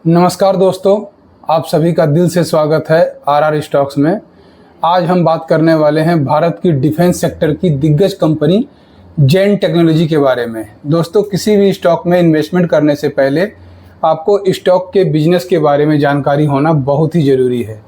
नमस्कार दोस्तों, आप सभी का दिल से स्वागत है आरआर स्टॉक्स में। आज हम बात करने वाले हैं भारत की डिफेंस सेक्टर की दिग्गज कंपनी जेन टेक्नोलॉजी के बारे में। दोस्तों, किसी भी स्टॉक में इन्वेस्टमेंट करने से पहले आपको स्टॉक के बिजनेस के बारे में जानकारी होना बहुत ही ज़रूरी है।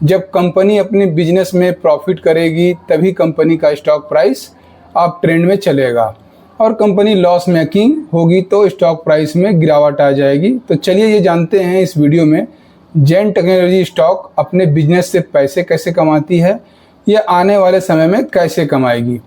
जब कंपनी अपनी बिजनेस में प्रॉफिट करेगी तभी कंपनी का स्टॉक प्राइस अप ट्रेंड में चलेगा, और कंपनी लॉस मेकिंग होगी तो स्टॉक प्राइस में गिरावट आ जाएगी। तो चलिए ये जानते हैं इस वीडियो में जेन टेक्नोलॉजी स्टॉक अपने बिजनेस से पैसे कैसे कमाती है, ये आने वाले समय में कैसे कमाएगी।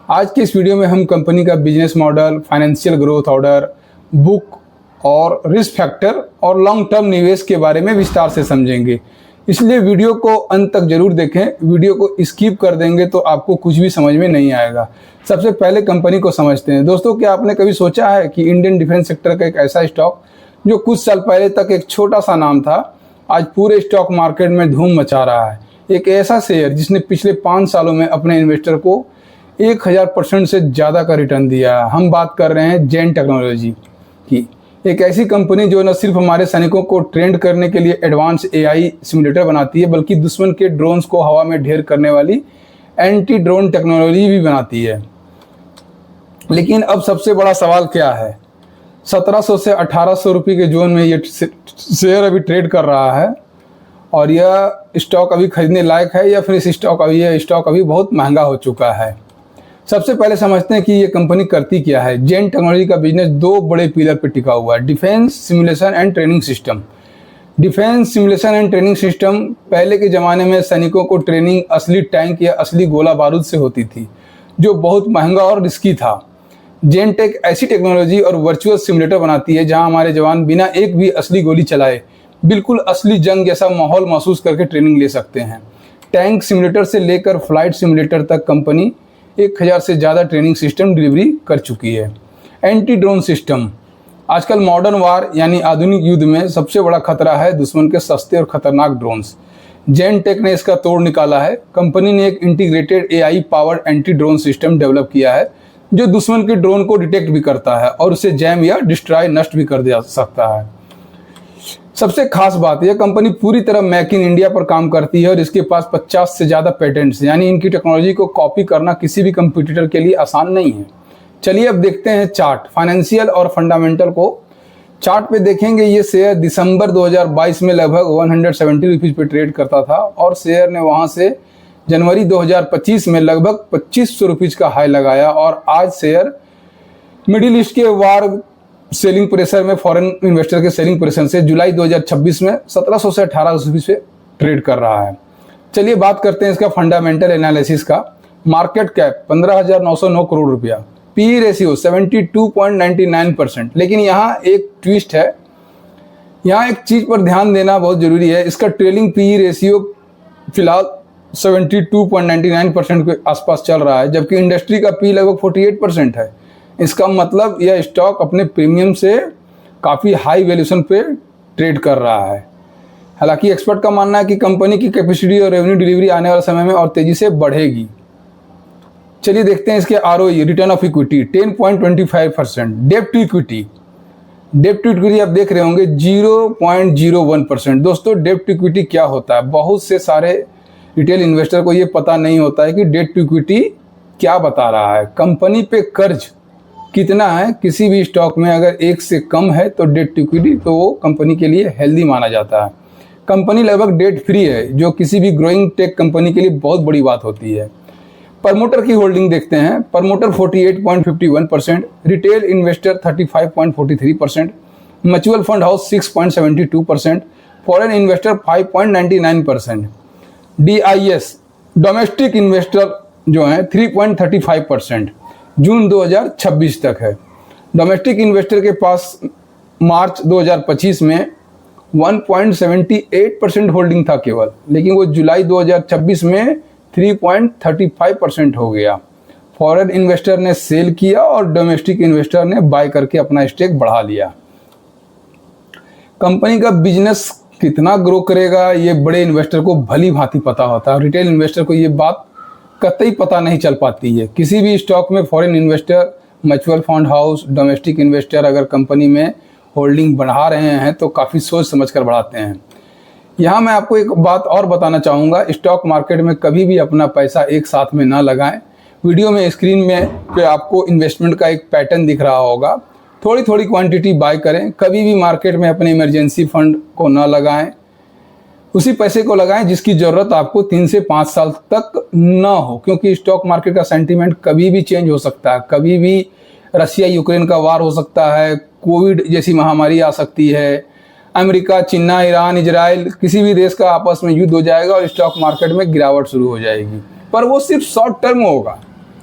आज के इस वीडियो में हम कंपनी का business model, financial growth order book और रिस्क फैक्टर और लॉन्ग टर्म निवेश के बारे में विस्तार से समझेंगे, इसलिए वीडियो को अंत तक जरूर देखें। वीडियो को स्किप कर देंगे तो आपको कुछ भी समझ में नहीं आएगा। सबसे पहले कंपनी को समझते हैं। दोस्तों, क्या आपने कभी सोचा है कि इंडियन डिफेंस सेक्टर का एक ऐसा स्टॉक जो कुछ साल पहले तक एक छोटा सा नाम था, आज पूरे स्टॉक मार्केट में धूम मचा रहा है। एक ऐसा शेयर जिसने पिछले 5 सालों में अपने इन्वेस्टर को 1000% से ज़्यादा का रिटर्न दिया है। हम बात कर रहे हैं जेन टेक्नोलॉजी की, एक ऐसी कंपनी जो न सिर्फ हमारे सैनिकों को ट्रेंड करने के लिए एडवांस एआई सिमुलेटर बनाती है, बल्कि दुश्मन के ड्रोन्स को हवा में ढेर करने वाली एंटी ड्रोन टेक्नोलॉजी भी बनाती है। लेकिन अब सबसे बड़ा सवाल क्या है? 1700 से 1800 रुपये के जोन में ये शेयर अभी ट्रेड कर रहा है, और यह स्टॉक अभी खरीदने लायक है या फिर यह स्टॉक अभी बहुत महंगा हो चुका है। सबसे पहले समझते हैं कि ये कंपनी करती क्या है। जेन टेक्नोलॉजी का बिजनेस 2 बड़े पिलर पर टिका हुआ है: defence simulation and training system. Defence simulation and training system, पहले के ज़माने में सैनिकों को ट्रेनिंग असली टैंक या असली गोला बारूद से होती थी, जो बहुत महंगा और रिस्की था। जेन टेक ऐसी टेक्नोलॉजी और वर्चुअल सिमुलेटर बनाती है जहां हमारे जवान बिना एक भी असली गोली चलाए बिल्कुल असली जंग जैसा माहौल महसूस करके ट्रेनिंग ले सकते हैं। टैंक सिमुलेटर से लेकर फ्लाइट सिमुलेटर तक कंपनी 1000 से ज़्यादा ट्रेनिंग सिस्टम डिलीवरी कर चुकी है। एंटी ड्रोन सिस्टम, आजकल मॉडर्न वार यानी आधुनिक युद्ध में सबसे बड़ा खतरा है दुश्मन के सस्ते और खतरनाक ड्रोन्स। जेन टेक ने इसका तोड़ निकाला है। कंपनी ने एक integrated AI powered anti drone system develop किया है जो दुश्मन के ड्रोन को डिटेक्ट भी करता है और उसे जैम या डिस्ट्रॉय नष्ट भी कर दे सकता है। सबसे खास बात, यह कंपनी पूरी तरह मेक इन इंडिया पर काम करती है और इसके पास 50 से ज़्यादा पेटेंट्स, यानी इनकी टेक्नोलॉजी को कॉपी करना किसी भी कंपटीटर के लिए आसान नहीं है। चलिए अब देखते हैं चार्ट, फाइनेंशियल और फंडामेंटल को। चार्ट पे देखेंगे ये शेयर दिसंबर 2022 में लगभग 170 रुपीज़ पे ट्रेड करता था, और शेयर ने वहाँ से जनवरी 2025 में लगभग 2500 रुपीज़ का हाई लगाया, और आज शेयर मिडिल ईस्ट के वार सेलिंग प्रेशर में, फॉरेन इन्वेस्टर के सेलिंग प्रेशर से जुलाई 2026 में 1700 से 1800 रुपये से ट्रेड कर रहा है। चलिए बात करते हैं इसका फंडामेंटल एनालिसिस का। मार्केट कैप 15,909 करोड़ रुपया, पी रेशियो 72.99%। लेकिन यहाँ एक ट्विस्ट है, यहाँ एक चीज़ पर ध्यान देना बहुत ज़रूरी है। इसका ट्रेलिंग पी रेशियो फिलहाल 72.99% के आसपास चल रहा है, जबकि इंडस्ट्री का पी लगभग 48% है। इसका मतलब यह स्टॉक अपने प्रीमियम से काफ़ी हाई वैल्यूएशन पे ट्रेड कर रहा है। हालांकि एक्सपर्ट का मानना है कि कंपनी की कैपेसिटी और रेवेन्यू डिलीवरी आने वाले समय में और तेज़ी से बढ़ेगी। चलिए देखते हैं इसके आरओई, रिटर्न ऑफ इक्विटी 10.25%। डेब्ट टू इक्विटी आप देख रहे होंगे 0.01%। दोस्तों, डेब्ट टू इक्विटी क्या होता है? बहुत से सारे रिटेल इन्वेस्टर को ये पता नहीं होता है कि डेब्ट टू इक्विटी क्या बता रहा है। कंपनी पे कर्ज कितना है, किसी भी स्टॉक में अगर 1 से कम है तो डेट टू इक्विटी, तो वो कंपनी के लिए हेल्दी माना जाता है। कंपनी लगभग डेट फ्री है, जो किसी भी ग्रोइंग टेक कंपनी के लिए बहुत बड़ी बात होती है। प्रमोटर की होल्डिंग देखते हैं। Promoter 48.51%, retail investor 35.43%, mutual fund house 6.72%, foreign investor 5.99%, DIS domestic investor जो है 3.35% जून 2026 तक है। डोमेस्टिक इन्वेस्टर के पास मार्च 2025 में 1.78% होल्डिंग था केवल, लेकिन वो जुलाई 2026 में 3.35% हो गया। फॉरेन इन्वेस्टर ने सेल किया और डोमेस्टिक इन्वेस्टर ने बाय करके अपना स्टेक बढ़ा लिया। कंपनी का बिजनेस कितना ग्रो करेगा ये बड़े इन्वेस्टर को भली भांति पता होता है, रिटेल इन्वेस्टर को ये बात कतई पता नहीं चल पाती है। किसी भी स्टॉक में foreign investor, mutual fund house, domestic investor अगर कंपनी में होल्डिंग बढ़ा रहे हैं तो काफ़ी सोच समझ कर बढ़ाते हैं। यहाँ मैं आपको एक बात और बताना चाहूँगा, स्टॉक मार्केट में कभी भी अपना पैसा एक साथ में ना लगाएं। वीडियो में स्क्रीन में पे आपको इन्वेस्टमेंट का एक पैटर्न दिख रहा होगा, थोड़ी थोड़ी क्वांटिटी बाय करें। कभी भी मार्केट में अपने इमरजेंसी फंड को ना लगाएं, उसी पैसे को लगाएं जिसकी ज़रूरत आपको 3 से 5 साल तक ना हो, क्योंकि स्टॉक मार्केट का सेंटीमेंट कभी भी चेंज हो सकता है। कभी भी रसिया यूक्रेन का वार हो सकता है, कोविड जैसी महामारी आ सकती है, अमेरिका, चीना, ईरान, इजराइल, किसी भी देश का आपस में युद्ध हो जाएगा और स्टॉक मार्केट में गिरावट शुरू हो जाएगी। पर वो सिर्फ शॉर्ट टर्म होगा।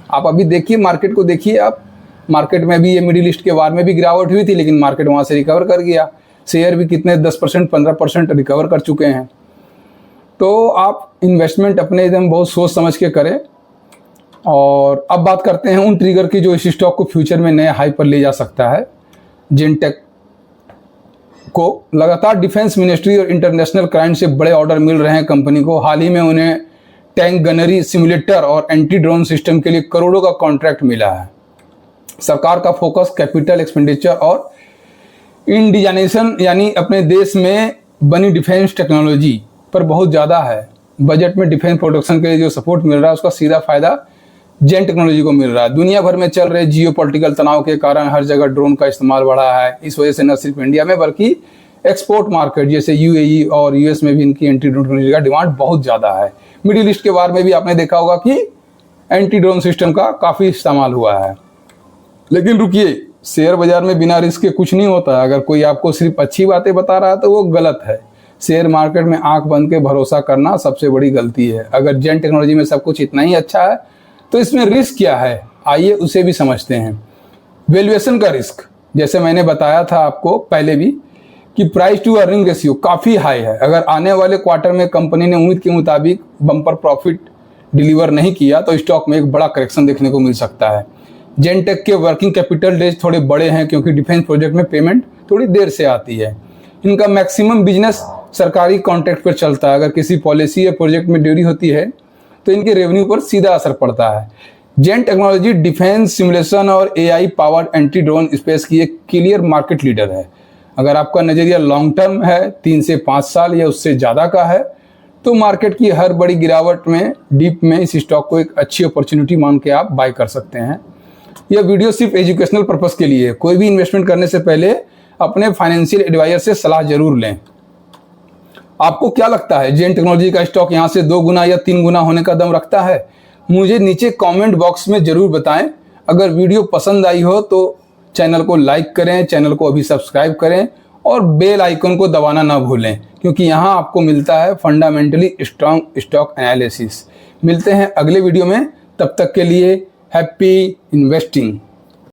आप अभी देखिए, मार्केट को देखिए आप, मार्केट में भी ये मिडिल ईस्ट के वार में भी गिरावट हुई थी, लेकिन मार्केट वहाँ से रिकवर कर गया। शेयर भी कितने 10%, 15% रिकवर कर चुके हैं। तो आप इन्वेस्टमेंट अपने एकदम बहुत सोच समझ के करें। और अब बात करते हैं उन ट्रिगर की जो इस स्टॉक को फ्यूचर में नए हाई पर ले जा सकता है। जेनटेक को लगातार डिफेंस मिनिस्ट्री और इंटरनेशनल क्लाइंट से बड़े ऑर्डर मिल रहे हैं कंपनी को। हाल ही में उन्हें टैंक गनरी सिमुलेटर और एंटी ड्रोन सिस्टम के लिए करोड़ों का कॉन्ट्रैक्ट मिला है। सरकार का फोकस कैपिटल एक्सपेंडिचर और इंडिजनेशन यानी अपने देश में बनी डिफेंस टेक्नोलॉजी पर बहुत ज़्यादा है। बजट में डिफेंस प्रोडक्शन के लिए जो सपोर्ट मिल रहा है उसका सीधा फायदा जेन टेक्नोलॉजी को मिल रहा है। दुनिया भर में चल रहे जियोपॉलिटिकल तनाव के कारण हर जगह ड्रोन का इस्तेमाल बढ़ा है। इस वजह से न सिर्फ इंडिया में बल्कि एक्सपोर्ट मार्केट जैसे यूएई और यूएस में भी इनकी एंटी ड्रोन टेक्नोलॉजी का डिमांड बहुत ज़्यादा है। मिडिल ईस्ट के बार में भी आपने देखा होगा कि एंटी ड्रोन सिस्टम का काफ़ी इस्तेमाल हुआ है। लेकिन रुकिए, शेयर बाजार में बिना रिस्क के कुछ नहीं होता। अगर कोई आपको सिर्फ अच्छी बातें बता रहा है तो वो गलत है। शेयर मार्केट में आंख बंद के भरोसा करना सबसे बड़ी गलती है। अगर जेन टेक्नोलॉजी में सब कुछ इतना ही अच्छा है तो इसमें रिस्क क्या है, आइए उसे भी समझते हैं। वैल्यूएशन का रिस्क, जैसे मैंने बताया था आपको पहले भी कि प्राइस टू अर्निंग रेशियो काफ़ी हाई है। अगर आने वाले क्वार्टर में कंपनी ने उम्मीद के मुताबिक बम्पर प्रॉफिट डिलीवर नहीं किया तो स्टॉक में एक बड़ा करेक्शन देखने को मिल सकता है। जेनटेक के वर्किंग कैपिटल डेज थोड़े बड़े हैं क्योंकि डिफेंस प्रोजेक्ट में पेमेंट थोड़ी देर से आती है। इनका मैक्सिमम बिजनेस सरकारी कॉन्ट्रैक्ट पर चलता है। अगर किसी पॉलिसी या प्रोजेक्ट में देरी होती है तो इनके रेवेन्यू पर सीधा असर पड़ता है। जेन टेक्नोलॉजी डिफेंस, सिमुलेशन और AI powered anti drone space की एक क्लियर मार्केट लीडर है। अगर आपका नज़रिया लॉन्ग टर्म है, 3 से 5 साल या उससे ज़्यादा का है, तो मार्केट की हर बड़ी गिरावट में डीप में इस स्टॉक को एक अच्छी अपॉर्चुनिटी मान के आप बाय कर सकते हैं। यह वीडियो सिर्फ एजुकेशनल पर्पस के लिए है। कोई भी इन्वेस्टमेंट करने से पहले अपने फाइनेंशियल एडवाइजर से सलाह जरूर लें। आपको क्या लगता है, जेन टेक्नोलॉजी का स्टॉक यहाँ से 2 गुना या 3 गुना होने का दम रखता है? मुझे नीचे कमेंट बॉक्स में जरूर बताएं। अगर वीडियो पसंद आई हो तो चैनल को लाइक करें, चैनल को अभी सब्सक्राइब करें और बेल आइकन को दबाना ना भूलें, क्योंकि यहाँ आपको मिलता है फंडामेंटली स्ट्रॉन्ग स्टॉक एनालिसिस। मिलते हैं अगले वीडियो में, तब तक के लिए हैप्पी इन्वेस्टिंग।